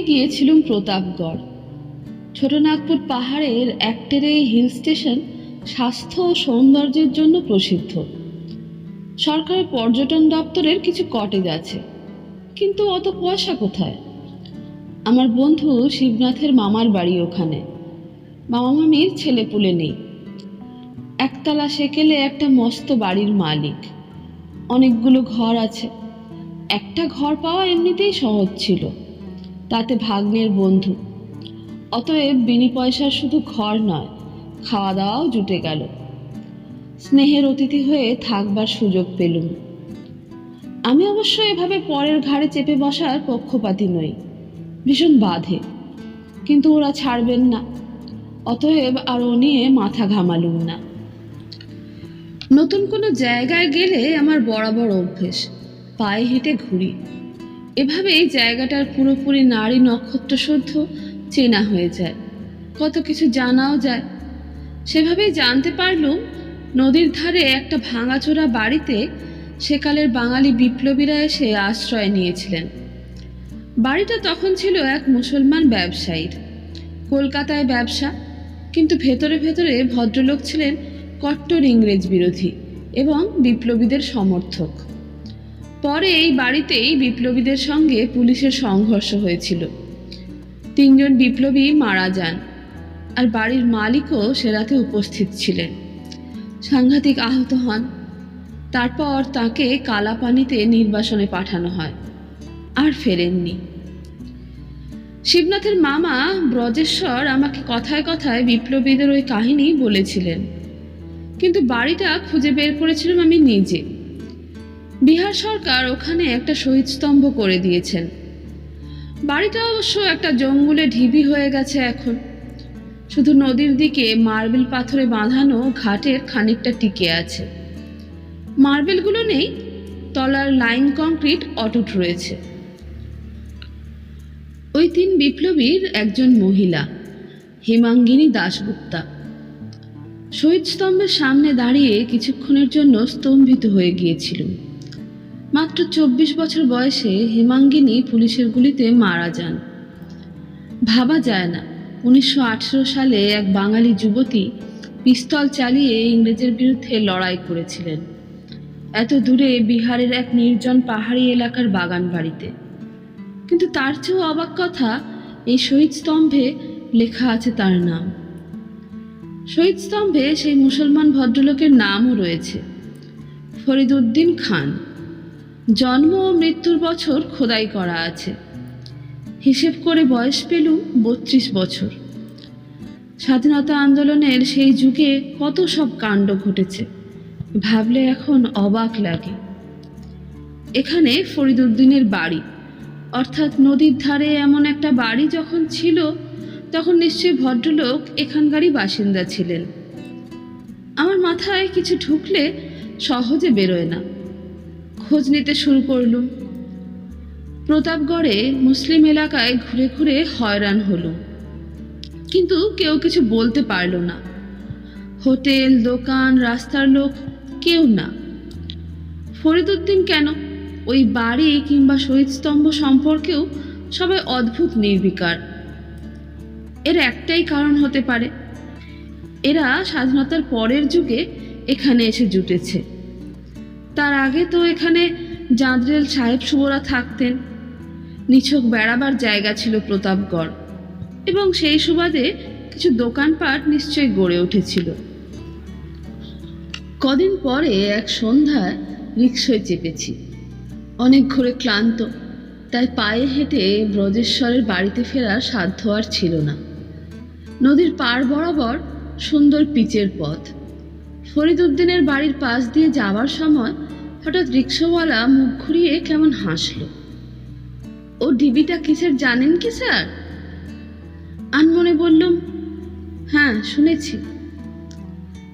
গিয়েছিলাম প্রতাপগড়। ছোটনাগপুর পাহাড়ের একটেরে hill station স্বাস্থ্য ও সৌন্দর্যের জন্য প্রসিদ্ধ। সরকারের পর্যটন দপ্তরের কিছু কটেজ আছে, কিন্তু অত পয়সা কোথায়? আমার বন্ধু শিবনাথের মামার বাড়ি ওখানে। মামা মামির ছেলেপুলে নেই। একতলা সেকেলে একটা মস্ত বাড়ির মালিক। অনেকগুলো ঘর আছে। একটা ঘর পাওয়া এমনিতেই সহজ ছিল, তাতে ভাগ্নের বন্ধু। অতএব বিনি পয়সার শুধু ঘর নয়, খাওয়া দাওয়াও জুটে গেল। স্নেহের অতিথি হয়ে থাকবার সুযোগ পেলুম। আমি অবশ্য এভাবে পরের ঘাড়ে চেপে বসার পক্ষপাতী নই, ভীষণ বাধে, কিন্তু ওরা ছাড়বেন না। অতএব আর ও নিয়ে মাথা ঘামালুম না। নতুন কোনো জায়গায় গেলে আমার বরাবর অভ্যেস, পায়ে হেঁটে ঘুরি। এভাবেই জায়গাটার পুরোপুরি নারী নক্ষত্র শুদ্ধ চেনা হয়ে যায়, কত কিছু জানাও যায়। সেভাবেই জানতে পারলুম নদীর ধারে একটা ভাঙাচোরা বাড়িতে সেকালের বাঙালি বিপ্লবীরা এসে আশ্রয় নিয়েছিলেন। বাড়িটা তখন ছিল এক মুসলমান ব্যবসায়ীর। কলকাতায় ব্যবসা, কিন্তু ভেতরে ভেতরে ভদ্রলোক ছিলেন কট্টর ইংরেজ বিরোধী এবং বিপ্লবীদের সমর্থক। পরে এই বাড়িতেই বিপ্লবীদের সঙ্গে পুলিশের সংঘর্ষ হয়েছিল। 3 জন বিপ্লবী মারা যান, আর বাড়ির মালিকও সে রাতে উপস্থিত ছিলেন। সাংঘাতিক আহত হন। তারপর তাকে কালাপানিতে নির্বাসনে পাঠানো হয়, আর ফেরেননি। শিবনাথের মামা ব্রজেশ্বর আমাকে কথায় কথায় বিপ্লবীদের ওই কাহিনী বলেছিলেন, কিন্তু বাড়িটা খুঁজে বের করেছিলাম আমি নিজে। বিহার সরকার ওখানে একটা শহীদ স্তম্ভ করে দিয়েছেন। বাড়িটা অবশ্য একটা জঙ্গলে ঢিবি হয়ে গেছে এখন। শুধু নদীর দিকে মার্বেল পাথরে বাঁধানো ঘাটের খানিকটা টিকে আছে। মার্বেলগুলো নেই, তলার লাইম কংক্রিট অটুট রয়েছে। ওই 3 বিপ্লবীর একজন মহিলা, হেমাঙ্গিনী দাশগুপ্তা। শহীদ স্তম্ভের সামনে দাঁড়িয়ে কিছুক্ষণের জন্য স্তম্ভিত হয়ে গিয়েছিল। মাত্র 24 বছর বয়সে হেমাঙ্গিনী পুলিশের গুলিতে মারা যান। ভাবা যায় না 1918 সালে এক বাঙালি যুবতী পিস্তল চালিয়ে ইংরেজের বিরুদ্ধে লড়াই করেছিলেন, এত দূরে বিহারের এক নির্জন পাহাড়ি এলাকার বাগান বাড়িতে। কিন্তু তার চেয়েও অবাক কথা, এই শহীদ স্তম্ভে লেখা আছে তার নাম। শহীদ স্তম্ভে সেই মুসলমান ভদ্রলোকের নামও রয়েছে, ফরিদউদ্দিন খান। জন্ম ও মৃত্যুর বছর খোদাই করা আছে। হিসেব করে বয়স পেলুম 32 বছর। স্বাধীনতা আন্দোলনের সেই যুগে কত সব কাণ্ড ঘটেছে, ভাবলে এখন অবাক লাগে। এখানে ফরিদউদ্দিনের বাড়ি, অর্থাৎ নদীর ধারে এমন একটা বাড়ি যখন ছিল, তখন নিশ্চয়ই ভদ্রলোক এখানকারই বাসিন্দা ছিলেন। আমার মাথায় কিছু ঢুকলে সহজে বেরোয় না। খোঁজ নিতে শুরু করলুম। প্রতাপগড়ে মুসলিম এলাকায় ঘুরে ঘুরে হয়রান হলুম, কিন্তু কেউ কিছু বলতে পারল না। হোটেল, দোকান, রাস্তার লোক কেউ না। ফরিদউদ্দিন কেন, ওই বাড়ি কিংবা শহীদ স্তম্ভ সম্পর্কেও সবাই অদ্ভুত নির্বিকার। এর একটাই কারণ হতে পারে, এরা স্বাধীনতার পরের যুগে এখানে এসে জুটেছে। তার আগে তো এখানে জাঁদরেল সাহেব সুবরা থাকতেন। নিছক বেড়াবার জায়গা ছিল প্রতাপগড়, এবং সেই সুবাদে কিছু দোকানপাট নিশ্চয়ই গড়ে উঠেছিল। কদিন পরে এক সন্ধ্যায় রিকশায় চেপেছি। অনেক ঘুরে ক্লান্ত, তাই পায়ে হেঁটে ব্রজেশ্বরের বাড়িতে ফেরার সাধ্য আর ছিল না। নদীর পাড় বরাবর সুন্দর পিচের পথ। ফরিদউদ্দিনের বাড়ির পাশ দিয়ে যাওয়ার সময় হঠাৎ রিকশাওয়ালা মুখ ঘুরিয়ে কেমন হাসলো। ও ডিবিটা কিসের জানেন কি স্যার? আনমনে বললুম, হ্যাঁ শুনেছি।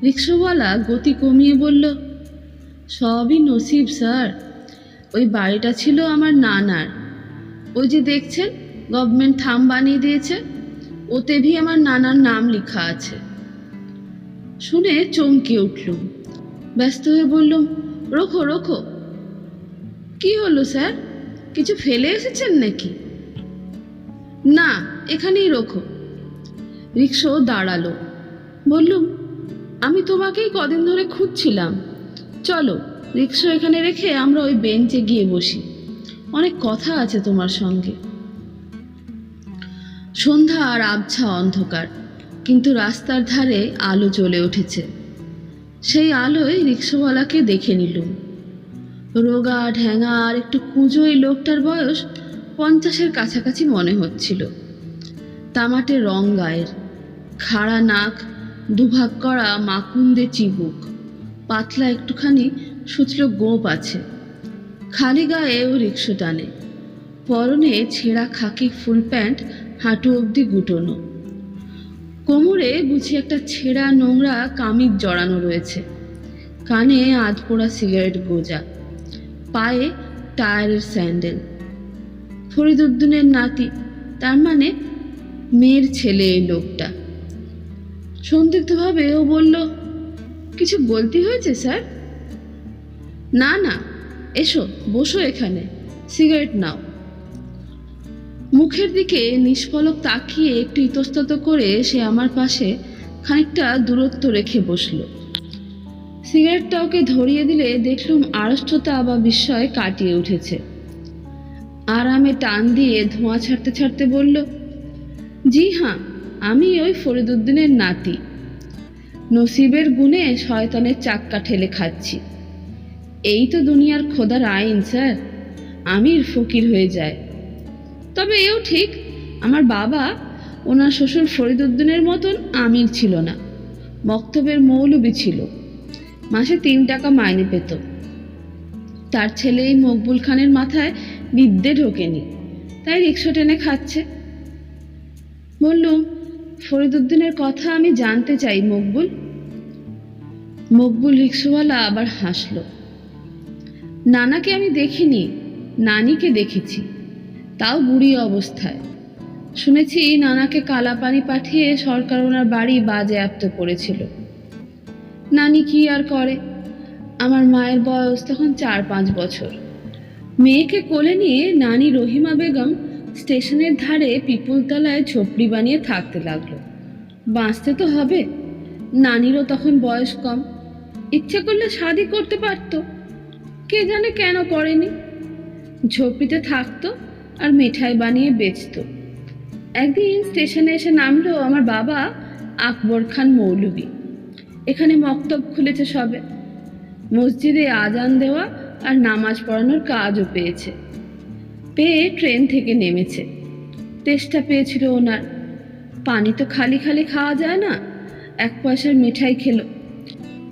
রিকশাওয়ালা গতি কমিয়ে বলল, সবই নসিব স্যার। ওই বাড়িটা ছিল আমার নানার। ওই যে দেখছেন গভর্নমেন্ট থাম বানিয়ে দিয়েছে, ওতে ভি আমার নানার নাম লেখা আছে। শুনে চমকে উঠলুম। ব্যস্ত হয়ে বললুম, রোখো রোখো। কি হলো স্যার, কিছু ফেলে এসেছেন নাকি? না, এখানেই রোখো। রিক্সা দাঁড়ালো। বললুম, আমি তোমাকেই কদিন ধরে খুঁজছিলাম। চলো, রিক্সা এখানে রেখে আমরা ওই বেঞ্চে গিয়ে বসি, অনেক কথা আছে তোমার সঙ্গে। সন্ধ্যা আর আবছা অন্ধকার, কিন্তু রাস্তার ধারে আলো জ্বলে উঠেছে। সেই আলোয় রিক্সাওয়ালাকে দেখে নিলুম। রোগা ঢ্যাঙা আর একটু কুঁজো এই লোকটার বয়স 50-এর কাছাকাছি মনে হচ্ছিল। তামাটে রং গায়ের, খাড়া নাক, দুভাগ করা মাকুন্দে চিবুক, পাতলা একটুখানি সুচলো গোঁপ আছে। খালি গায়ে ও রিক্সা টানে। পরনে ছেঁড়া খাকি ফুল প্যান্ট, হাঁটু অবধি গুটোনো। কোমরে বুঝি একটা ছেঁড়া নোংরা কামিজ জড়ানো রয়েছে। কানে আধপোড়া সিগারেট গোজা, পায়ে টায়ারের স্যান্ডেল। ফরিদুদ্দিনের নাতি, তার মানে মেয়ের ছেলে এই লোকটা। সন্দিগ্ধভাবে ও বলল, কিছু গলতি হয়েছে স্যার? না না, এসো বসো এখানে, সিগারেট নাও। মুখের দিকে নিষ্পলক তাকিয়ে একটু ইতস্তত করে সে আমার পাশে খানিকটা দূরত্ব রেখে বসল। সিগারেটটা ওকে ধরিয়ে দিলে দেখলুম আড়ষ্টতা বা বিস্ময় কাটিয়ে উঠেছে। আরামে টান দিয়ে ধোঁয়া ছাড়তে ছাড়তে বলল, জি হ্যাঁ, আমি ওই ফরিদুদ্দিনের নাতি। নসিবের গুণে শয়তানের চাক্কা ঠেলে খাচ্ছি। এই তো দুনিয়ার খোদার আইন স্যার, আমির ফকির হয়ে যায়। তবে এও ঠিক, আমার বাবা ওনার শ্বশুর ফরিদুদ্দিনের মতন আমির ছিল না, মক্তবের মৌলবি ছিল। মাসে 3 টাকা মাইনে পেত। তার ছেলে এই মকবুল খানের মাথায় বিদ্যে ঢোকেনি, তাই রিক্সা টেনে খাচ্ছে। বললুম, ফরিদুদ্দিনের কথা আমি জানতে চাই মকবুল। মকবুল রিক্সাওয়ালা আবার হাসল। নানাকে আমি দেখিনি, নানিকে দেখেছি, তাও বুড়ি অবস্থায়। শুনেছি নানাকে কালাপানি পাঠিয়ে সরকার ওনার বাড়ি বাজেয়াপ্ত করেছিল। নানি কি আর করে, আমার মায়ের বয়স তখন 4-5 বছর। মেয়েকে কোলে নিয়ে নানি রহিমা বেগম স্টেশনের ধারে পিপুলতলায় ঝোপড়ি বানিয়ে থাকতে লাগলো। বাঁচতে তো হবে, নানিরও তখন বয়স কম, ইচ্ছে করলে শাদি করতে পারত, কে জানে কেন করেনি। ঝোপড়িতে থাকতো আর মিঠাই বানিয়ে বেচত। একদিন স্টেশনে এসে নামলো আমার বাবা আকবর খান মৌলবি। এখানে মক্তব খুলেছে সবে, মসজিদে আজান দেওয়া আর নামাজ পড়ানোর কাজও পেয়েছে। পেয়ে ট্রেন থেকে নেমেছে। তেষ্টা পেয়েছিল ওনার, পানি তো খালি খালি খাওয়া যায় না। 1 পয়সার মিঠাই খেলো।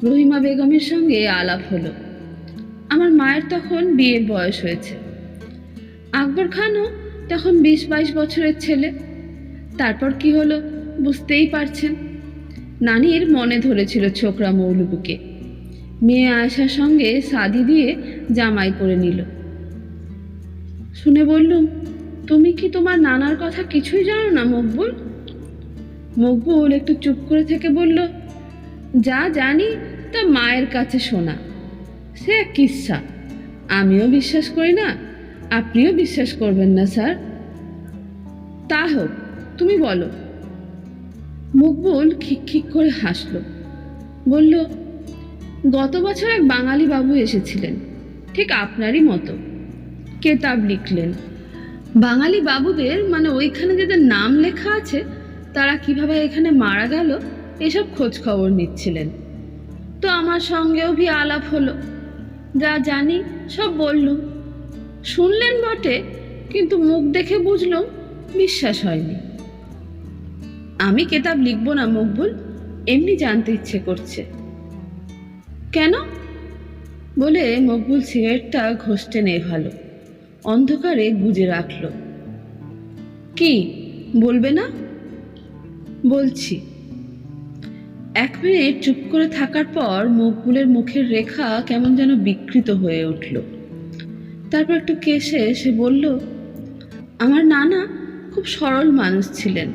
রহিমা বেগমের সঙ্গে আলাপ হলো। আমার মায়ের তখন বিয়ের বয়স হয়েছে। আকবর খানও তখন 20-22 বছরের ছেলে। তারপর কি হলো বুঝতেই পারছেন। নানির মনে ধরেছিল ছোকরা মৌলবীকে। মেয়ে আয়েশার সঙ্গে শাদি দিয়ে জামাই করে নিল। শুনে বললুম, তুমি কি তোমার নানার কথা কিছুই জানো না মকবুল? মকবুল একটু চুপ করে থেকে বলল, যা জানি তা মায়ের কাছে শোনা। সে এক কিস্সা, আমিও বিশ্বাস করি না, আপনিও বিশ্বাস করবেন না স্যার। তা হোক, তুমি বলো। মকবুল খিকখিক করে হাসল। বলল, গত বছর এক বাঙালি বাবু এসেছিলেন, ঠিক আপনারই মতো। কেতাব লিখলেন। বাঙালি বাবুদের মানে ওইখানে যাদের নাম লেখা আছে তারা কিভাবে এখানে মারা গেল এসব খোঁজ খবর নিচ্ছিলেন। তো আমার সঙ্গেও আলাপ হলো, যা জানি সব বললুম। শুনলেন বটে, কিন্তু মুখ দেখে বুঝলুম বিশ্বাস হয়নি। আমি কেতাব লিখব না মকবুল, এমনি জানতে ইচ্ছে করছে। কেন? বলে মকবুল সিগারেটটা ঘষতে নেভালো, অন্ধকারে গুজে রাখল। কি বলবে না? বলছি। 1 মিনিট চুপ করে থাকার পর মকবুলের মুখের রেখা কেমন যেন বিকৃত হয়ে উঠল। তারপর একটু কেশে সে বলল, আমার নানা খুব সরল মানুষ ছিলেন।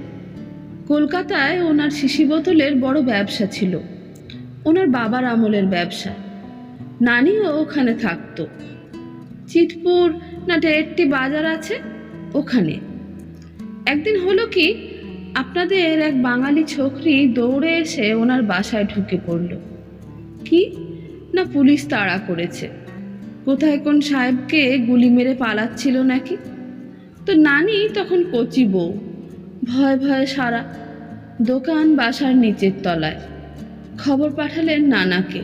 কলকাতায় ওনার শিশি বোতলের বড় ব্যবসা ছিল, ওনার বাবার আমলের ব্যবসা। নানিও ওখানে থাকতো। চিতপুর না টেরেট্টি বাজার আছে, ওখানে। একদিন হলো কি, আপনাদের এক বাঙালি ছোকরি দৌড়ে এসে ওনার বাসায় ঢুকে পড়ল। কি না, পুলিশ তাড়া করেছে, কোথায় কোন সাহেবকে গুলি মেরে পালাচ্ছিল নাকি। তো নানি তখন কচি বউ, ভয়ে ভয়ে সারা, দোকান বাসার নিচের তলায়। খবর পাঠালেন নানাকে।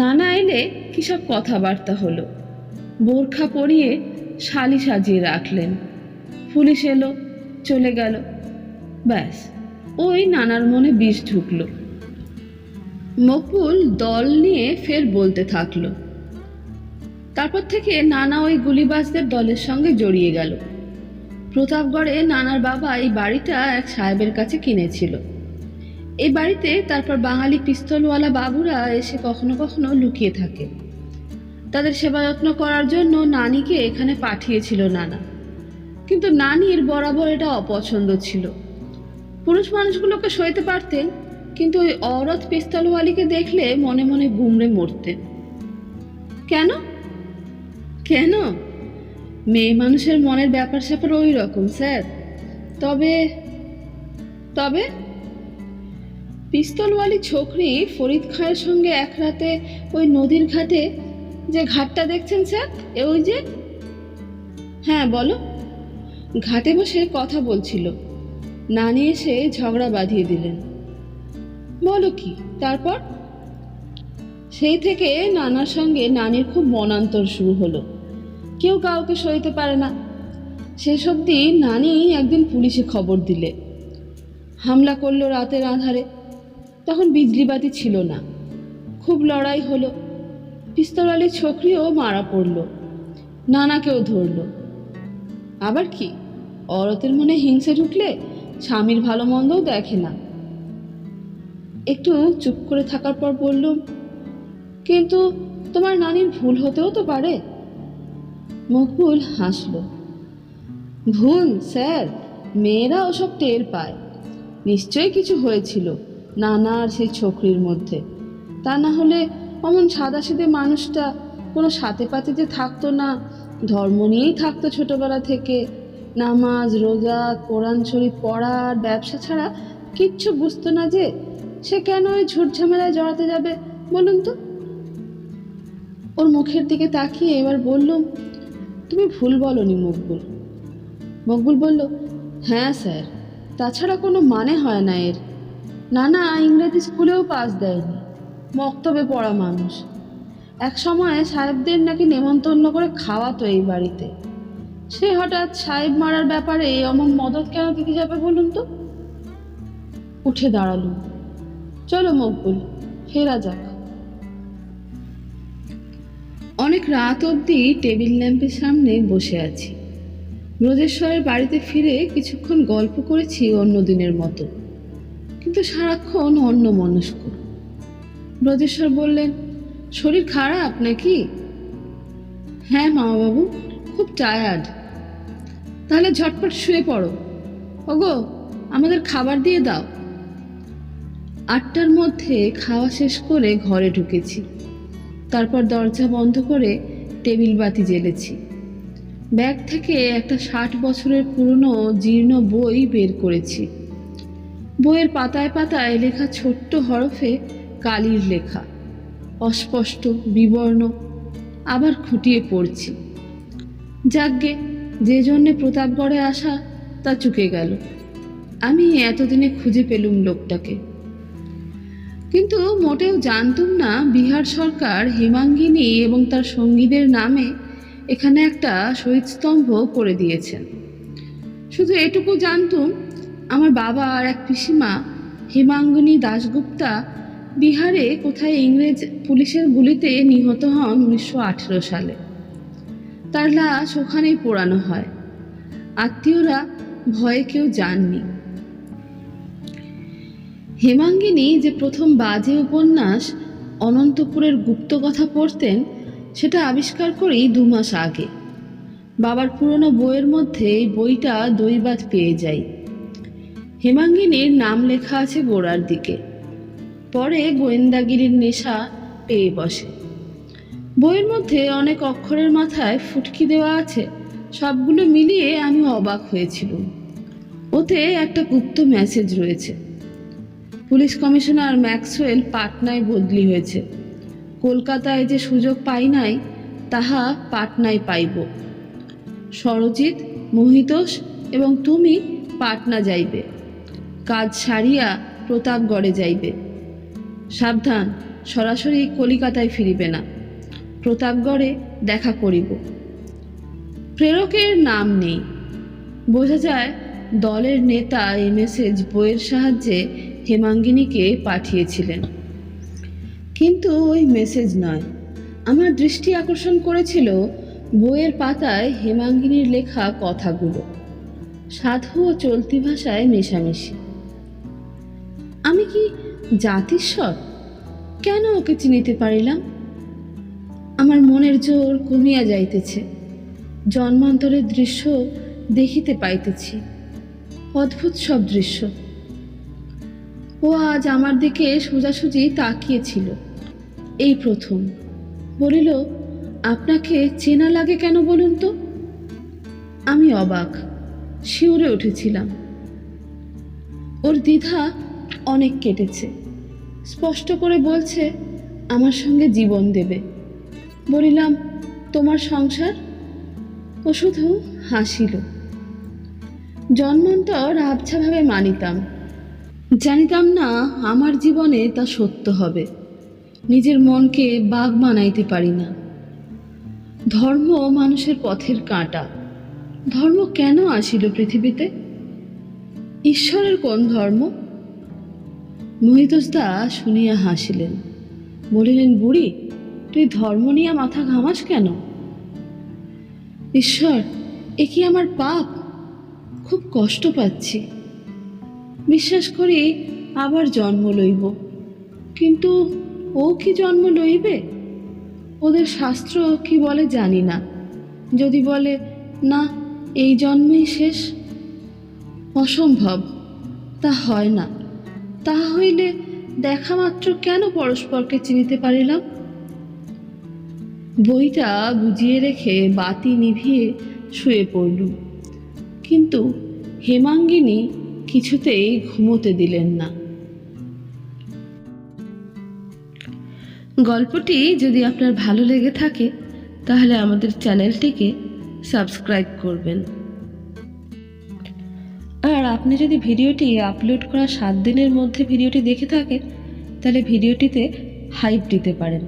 নানা এলে কী সব কথাবার্তা হলো, বোরখা পরিয়ে শালি সাজিয়ে রাখলেন। পুলিশ এলো, চলে গেল। ব্যাস, ওই নানার মনে বিষ ঢুকলো। মকবুল দল নিয়ে ফের বলতে থাকলো। তারপর থেকে নানা ওই গুলিবাজদের দলের সঙ্গে জড়িয়ে গেল। প্রতাপগড়ে নানার বাবা এই বাড়িটা এক সাহেবের কাছে কিনেছিল। এই বাড়িতে তারপর বাঙালি পিস্তলওয়ালা বাবুরা এসে কখনো কখনো লুকিয়ে থাকে। তাদের সেবা যত্ন করার জন্য নানিকে এখানে পাঠিয়েছিল নানা। কিন্তু নানির বরাবর এটা অপছন্দ ছিল। পুরুষ মানুষগুলোকে সইতে পারতেন, কিন্তু ওই অরত পিস্তলওয়ালিকে দেখলে মনে মনে গুমড়ে মরতেন। কেন কেন? মেয়ে মানুষের মনের ব্যাপার স্যাপার ওই রকম স্যার। তবে তবে পিস্তলওয়ালি ছোকরি ফরিদ খাঁয়ের সঙ্গে এক রাতে ওই নদীর ঘাটে, যে ঘাটটা দেখছেন স্যার, ওই যে। হ্যাঁ বলো। ঘাটে বসে কথা বলছিল, নানি এসে ঝগড়া বাঁধিয়ে দিলেন। বলো কি? তারপর? সেই থেকে নানার সঙ্গে নানির খুব মনান্তর শুরু হলো। কেউ কাউকে সইতে পারে না। শেষ অবধি নানি একদিন পুলিশে খবর দিলে। হামলা করলো রাতের আঁধারে। তখন বিজলিবাতি ছিল না। খুব লড়াই হলো। পিস্তলওয়ালি ছোকরিও মারা পড়ল, নানাকেও ধরল। আবার কি, অরতের মনে হিংসে ঢুকলে স্বামীর ভালো মন্দও দেখে না। একটু চুপ করে থাকার পর বললুম, কিন্তু তোমার নানির ভুল হতেও তো পারে। মকবুল হাসল। ভুল স্যার, মেয়েরা ওসব টের পায়। নিশ্চয়ই কিছু হয়েছিল নানা আর সেই ছোকরির মধ্যে। তা না হলে অমন সাদাসিধে মানুষটা কোনো সাথে পাতিতে থাকতো না, ধর্ম নিয়েই থাকতো ছোটবেলা থেকে। নামাজ রোজা কোরআন শরীফ পড়া আর ব্যবসা ছাড়া কিচ্ছু বুঝতো না যে সে কেন ওই ঝুট ঝামেলায় জড়াতে যাবে বলুন তো। ওর মুখের দিকে তাকিয়ে এবার বললুম, তুমি ভুল বলনি মকবুল। মকবুল বলল, হ্যাঁ স্যার, তাছাড়া কোনো মানে হয় না এর। নানা ইংরেজি স্কুলেও পাস দেয়নি, মক্তবে পড়া মানুষ। এক সময় সাহেবদের নাকি নেমন্তন্ন করে খাওয়াতো এই বাড়িতে। সে হঠাৎ সাহেব মারার ব্যাপারে অমন মদত কেন দিতে যাবে বলুন তো। উঠে দাঁড়ালুম। চলো মকবুল, ফেরা যাক। অনেক রাত অবধি টেবিল ল্যাম্পের সামনে বসে আছি। ব্রজেশ্বরের বাড়িতে ফিরে কিছুক্ষণ গল্প করেছি অন্য দিনের মতো, কিন্তু সারাক্ষণ অন্যমনস্ক। ব্রজেশ্বর বললেন, শরীর খারাপ নাকি? হ্যাঁ মামাবাবু, খুব টায়ার্ড। তাহলে ঝটপট শুয়ে পড়ো। ওগো, আমাদের খাবার দিয়ে দাও। 8টার মধ্যে খাওয়া শেষ করে ঘরে ঢুকেছি। তারপর দরজা বন্ধ করে টেবিল বাতি জ্বেলেছি। ব্যাগ থেকে একটা 60 বছরের পুরনো জীর্ণ বই বের করেছি। বইয়ের পাতায় পাতায় লেখা ছোট্ট হরফে কালির লেখা, অস্পষ্ট বিবর্ণ। আবার খুঁটিয়ে পড়ছি। যাকগে, যে জন্যে প্রতাপগড়ে আসা তা চুকে গেল। আমি এতদিনে খুঁজে পেলুম লোকটাকে। কিন্তু মোটেও জানতুম না বিহার সরকার হেমাঙ্গিনী এবং তার সঙ্গীদের নামে এখানে একটা শহীদস্তম্ভ করে দিয়েছেন। শুধু এটুকু জানতুম, আমার বাবা আর এক পিসিমা হেমাঙ্গিনী দাশগুপ্তা বিহারে কোথায় ইংরেজ পুলিশের গুলিতে নিহত হন 1918 সালে। তার লাশ ওখানেই পোড়ানো হয়। আত্মীয়রা ভয়ে কেউ যাননি। হেমাঙ্গিনী যে প্রথম বাজে উপন্যাস অনন্তপুরের গুপ্তকথা পড়তেন, সেটা আবিষ্কার করি 2 মাস আগে। বাবার পুরনো বইয়ের মধ্যে এই বইটা দৈবাত পেয়ে যাই। হেমাঙ্গিনীর নাম লেখা আছে গোড়ার দিকে। পরে গোয়েন্দাগিরির নেশা পেয়ে বসে। বইয়ের মধ্যে অনেক অক্ষরের মাথায় ফুটকি দেওয়া আছে। সবগুলো মিলিয়ে আমি অবাক হয়েছিলাম। ওতে একটা গুপ্ত মেসেজ রয়েছে। পুলিশ কমিশনার ম্যাক্সওয়েল পাটনায় বদলি হয়েছে। কলকাতায় যে সুযোগ পাই নাই, তাহা পাটনায় পাইব। সরজিৎ, মহিতোষ এবং তুমি পাটনা যাইবে। কাজ সারিয়া প্রতাপগড়ে যাইবে। সাবধান, সরাসরি কলিকাতায় ফিরিবে না। প্রতাপগড়ে দেখা করিব। প্রেরকের নাম নেই। বোঝা যায় দলের নেতা এই মেসেজ বইয়ের সাহায্যে হেমাঙ্গিনীকে পাঠিয়েছিলেন। কিন্তু ওই মেসেজ নয়। আমার দৃষ্টি আকর্ষণ করেছিল বইয়ের পাতায় হেমাঙ্গিনীর লেখা কথাগুলো, সাধু ও চলতি ভাষায় মেশামেশি। আমি কি জাতিস্বর? কেন ওকে চিনিতে পারিলাম? আমার মনের জোর কমিয়া যাইতেছে। জন্মান্তরের দৃশ্য দেখিতে পাইতেছি, অদ্ভুত সব দৃশ্য। ও আজ আমার দিকে সোজাসুজি তাকিয়েছিল। এই প্রথম বলিল, আপনাকে চেনা লাগে কেন বলুন তো? আমি অবাক, শিউরে উঠেছিলাম। ওর দ্বিধা অনেক কেটেছে। স্পষ্ট করে বলছে আমার সঙ্গে জীবন দেবে। বলিলাম, তোমার সংসার? ও শুধু হাসিল। জন্মান্তর আবছাভাবে মানিতাম, জানিতাম না আমার জীবনে তা সত্য হবে। নিজের মনকে বাঘ মানাইতে পারি না। ধর্ম মানুষের পথের কাঁটা। ধর্ম কেন আসিল পৃথিবীতে? ঈশ্বরের কোন ধর্ম? মহিতোষদা শুনিয়া হাসিলেন। বলিলেন, বুড়ি, তুই ধর্ম নিয়ে মাথা ঘামাস কেন? ঈশ্বর, এ কি আমার পাপ? খুব কষ্ট পাচ্ছি। বিশ্বাস করি আবার জন্ম লইব। কিন্তু ও কি জন্ম লইবে? ওদের শাস্ত্র কি বলে জানি না। যদি বলে না, এই জন্মেই শেষ, অসম্ভব, তা হয় না। তা হইলে দেখা মাত্র কেন পরস্পরকে চিনিতে পারিলাম? বইটা বুঝিয়ে রেখে বাতি নিভিয়ে শুয়ে পড়লুম। কিন্তু হেমাঙ্গিনী কিছুতেই ঘুমোতে দিলেন না। গল্পটি যদি আপনার ভালো লেগে থাকে তাহলে আমাদের চ্যানেলটিকে সাবস্ক্রাইব করবেন। আর আপনি যদি ভিডিওটি আপলোড করার 7 দিনের মধ্যে ভিডিওটি দেখে থাকেন তাহলে ভিডিওটিতে হাইপ দিতে পারেন।